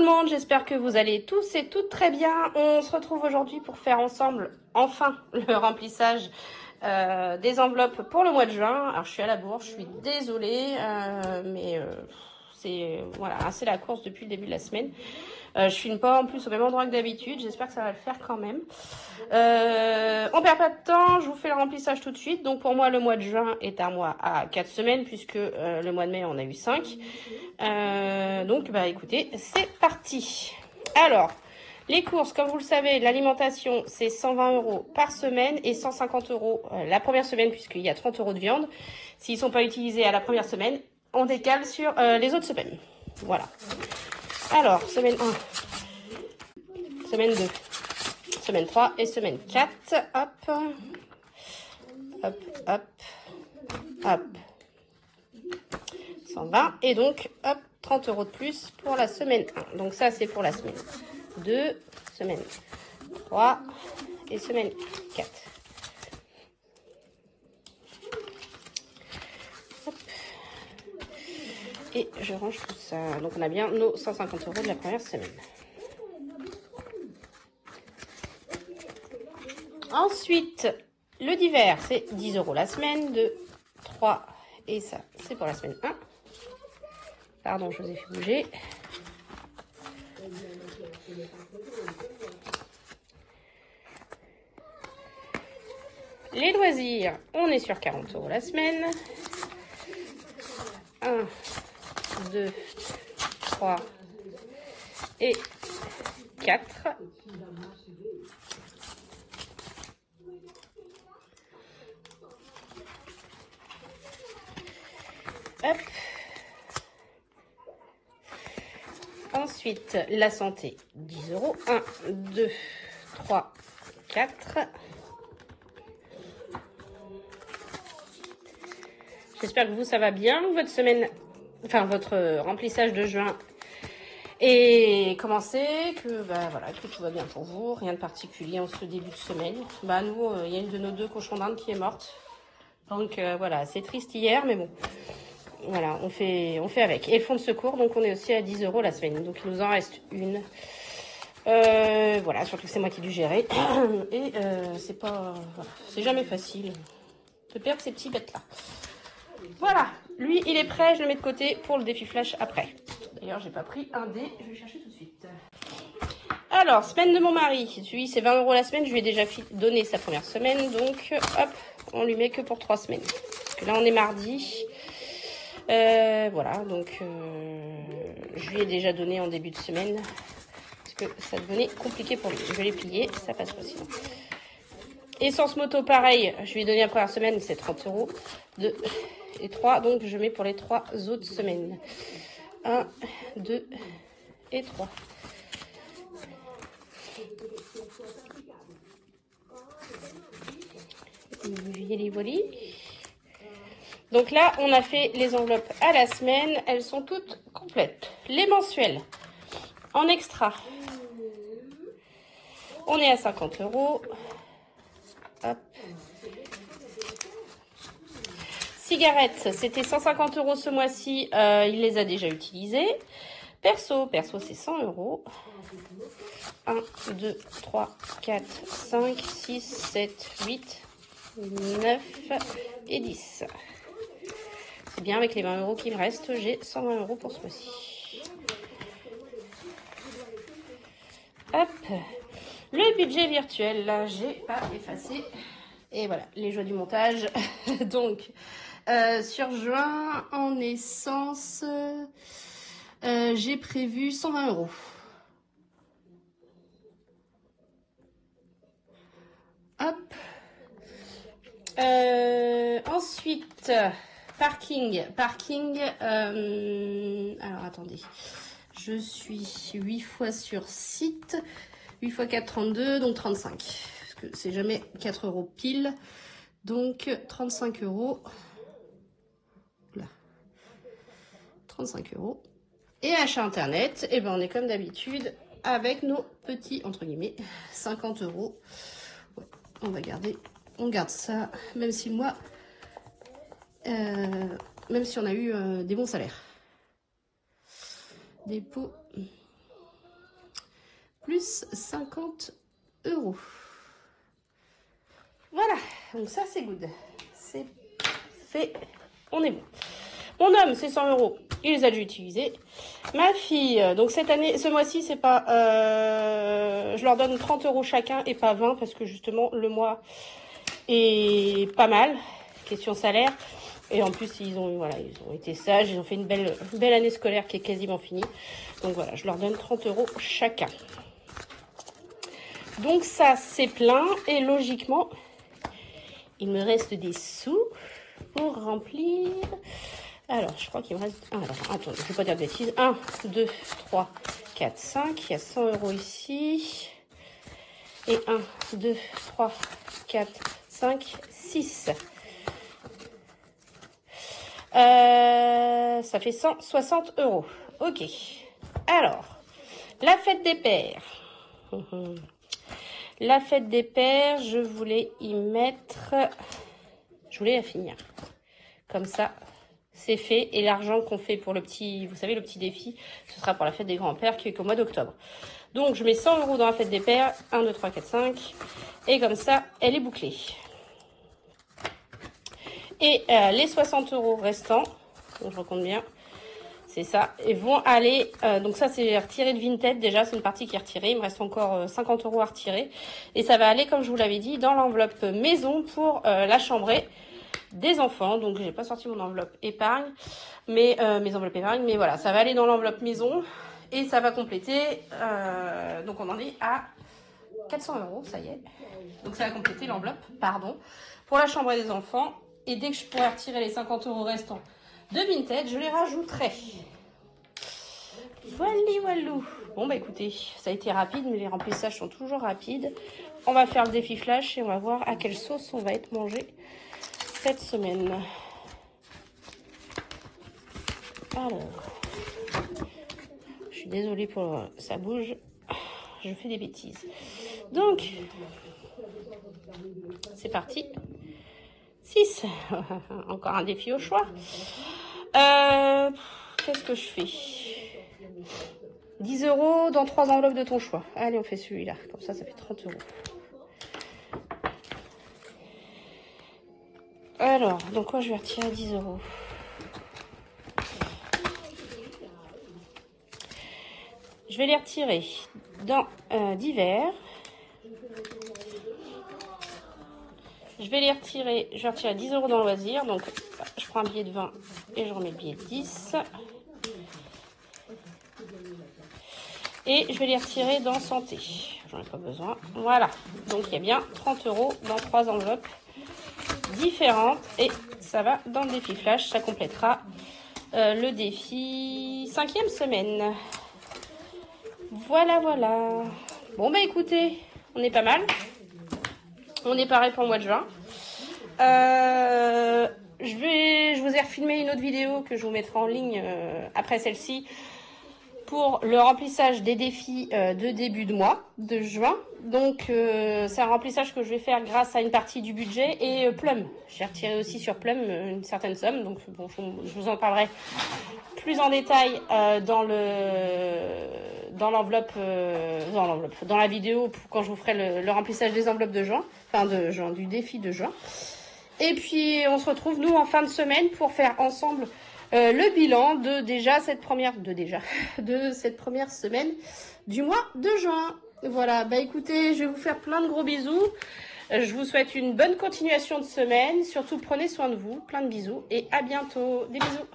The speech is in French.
le monde, j'espère que vous allez tous et toutes très bien. On se retrouve aujourd'hui pour faire ensemble, enfin, le remplissage des enveloppes pour le mois de juin. Alors je suis à la bourre, je suis désolée, mais c'est la course depuis le début de la semaine. Je filme pas en plus au même endroit que d'habitude, j'espère que ça va le faire quand même. On perd pas de temps, je vous fais le remplissage tout de suite. Donc pour moi le mois de juin est un mois à 4 semaines puisque le mois de mai on a eu 5. Donc bah écoutez, c'est parti. Alors, les courses, comme vous le savez, l'alimentation c'est 120 € par semaine et 150 € la première semaine puisqu'il y a 30 € de viande. S'ils ne sont pas utilisés à la première semaine, on décale sur les autres semaines. Voilà. Alors, semaine 1, semaine 2, semaine 3 et semaine 4. Hop, hop, hop, hop. 120 et donc, hop, 30 € de plus pour la semaine 1. Donc ça, c'est pour la semaine 2, semaine 3 et semaine 4. Hop. Et je range tout ça. Donc on a bien nos 150 € de la première semaine. Ensuite, le divers, c'est 10 € la semaine, 2, 3, et ça, c'est pour la semaine 1. Pardon, je vous ai fait bouger. Les loisirs, on est sur 40 € la semaine. 1, 2, 3 et 4. Hop. Ensuite, la santé, 10 €. 1, 2, 3, 4. J'espère que vous, ça va bien. Votre semaine, enfin votre remplissage de juin est commencé, que voilà, que tout va bien pour vous. Rien de particulier en ce début de semaine. Nous, il y a une de nos 2 cochons d'Inde qui est morte. Donc voilà, c'est triste hier, mais bon. Voilà, on fait avec. Et le fonds de secours, donc on est aussi à 10 € la semaine. Donc il nous en reste une. Voilà, surtout que c'est moi qui ai dû gérer. Et c'est pas... Voilà, c'est jamais facile de perdre ces petits bêtes-là. Voilà, lui il est prêt, je le mets de côté pour le défi flash après. D'ailleurs, j'ai pas pris un dé, je vais le chercher tout de suite. Alors, semaine de mon mari. Lui, c'est 20 € la semaine. Je lui ai déjà donné sa première semaine. Donc, hop, on lui met que pour 3 semaines. Parce que là, on est mardi. Voilà, donc je lui ai déjà donné en début de semaine parce que ça devenait compliqué pour lui. Je vais les plier, ça passe pas sinon. Essence moto, pareil, je lui ai donné la première semaine, c'est 30 €. 2 et 3, donc je mets pour les 3 autres semaines. 1, 2 et 3. Voilà. Donc là, on a fait les enveloppes à la semaine. Elles sont toutes complètes. Les mensuels, en extra, on est à 50 €. Hop. Cigarettes, c'était 150 € ce mois-ci. Il les a déjà utilisées. Perso c'est 100 €. 1, 2, 3, 4, 5, 6, 7, 8, 9 et 10. C'est bien, avec les 20 € qui me restent, j'ai 120 € pour ce mois-ci. Hop, le budget virtuel, là, j'ai pas effacé. Et voilà, les joies du montage. Donc, sur juin, en essence, j'ai prévu 120 €. Hop. Ensuite, parking. Alors, attendez. Je suis 8 fois sur site. 8 x 4, 32, donc 35. Parce que c'est jamais 4 € pile. Donc, 35 €. Là. 35 €. Et achat internet, et ben on est comme d'habitude avec nos petits, entre guillemets, 50 €. Ouais, on va garder, on garde ça, même si moi, même si on a eu des bons salaires. Dépôt. plus 50 €. Voilà, donc ça c'est good. C'est fait, on est bon. Mon homme, c'est 100 €, il les a déjà utilisés. Ma fille, donc cette année, ce mois-ci, c'est pas... je leur donne 30 € chacun et pas 20 parce que justement, le mois est pas mal, question salaire. Et en plus, ils ont été sages, ils ont fait une belle année scolaire qui est quasiment finie. Donc voilà, je leur donne 30 € chacun. Donc ça, c'est plein. Et logiquement, il me reste des sous pour remplir. Alors, je crois qu'il me reste... alors, attendez, je ne vais pas dire de bêtises. 1, 2, 3, 4, 5. Il y a 100 € ici. Et 1, 2, 3, 4, 5, 6. Ça fait 160 €. Ok. Alors, la fête des pères. La fête des pères, je voulais y mettre... Je voulais la finir. Comme ça, c'est fait. Et l'argent qu'on fait pour le petit... Vous savez, le petit défi, ce sera pour la fête des grands-pères qui est qu'au mois d'octobre. Donc, je mets 100 € dans la fête des pères. 1, 2, 3, 4, 5. Et comme ça, elle est bouclée. Et les 60 € restants, donc je recompte bien, c'est ça, et vont aller, donc ça c'est retiré de Vinted déjà, c'est une partie qui est retirée, il me reste encore 50 € à retirer, et ça va aller, comme je vous l'avais dit, dans l'enveloppe maison pour la chambrée des enfants. Donc j'ai pas sorti mon enveloppe épargne, mais mes enveloppes épargne, mais voilà, ça va aller dans l'enveloppe maison, et ça va compléter, donc on en est à 400 €, ça y est, donc ça va compléter l'enveloppe, pardon, pour la chambrée des enfants. Et dès que je pourrai retirer les 50 € restants de Vinted, je les rajouterai. Voilà, voilou. Bon, bah écoutez, ça a été rapide, mais les remplissages sont toujours rapides. On va faire le défi flash et on va voir à quelle sauce on va être mangé cette semaine. Alors, je suis désolée pour ça bouge. Je fais des bêtises. Donc, c'est parti. 6. Encore un défi au choix. Qu'est-ce que je fais? 10 € dans 3 enveloppes de ton choix. Allez, on fait celui-là. Comme ça, ça fait 30 €. Alors, donc quoi, je vais retirer 10 €. Je vais les retirer dans divers. Je vais retirer 10 € dans loisir. Donc, je prends un billet de 20 et je remets le billet de 10. Et je vais les retirer dans santé. J'en ai pas besoin. Voilà. Donc, il y a bien 30 € dans 3 enveloppes différentes. Et ça va dans le défi flash. Ça complétera le défi 5e semaine. Voilà, voilà. Bon, bah écoutez, on est pas mal. On est pareil pour le mois de juin. Je vous ai refilmé une autre vidéo que je vous mettrai en ligne après celle-ci pour le remplissage des défis de début de mois, de juin. Donc, c'est un remplissage que je vais faire grâce à une partie du budget et Plum. J'ai retiré aussi sur Plum une certaine somme. Donc, bon, je vous en parlerai plus en détail dans la vidéo quand je vous ferai le remplissage des enveloppes de juin, enfin du défi de juin. Et puis on se retrouve nous en fin de semaine pour faire ensemble le bilan de cette première semaine du mois de juin. Voilà, bah écoutez, je vais vous faire plein de gros bisous. Je vous souhaite une bonne continuation de semaine. Surtout prenez soin de vous, plein de bisous et à bientôt. Des bisous.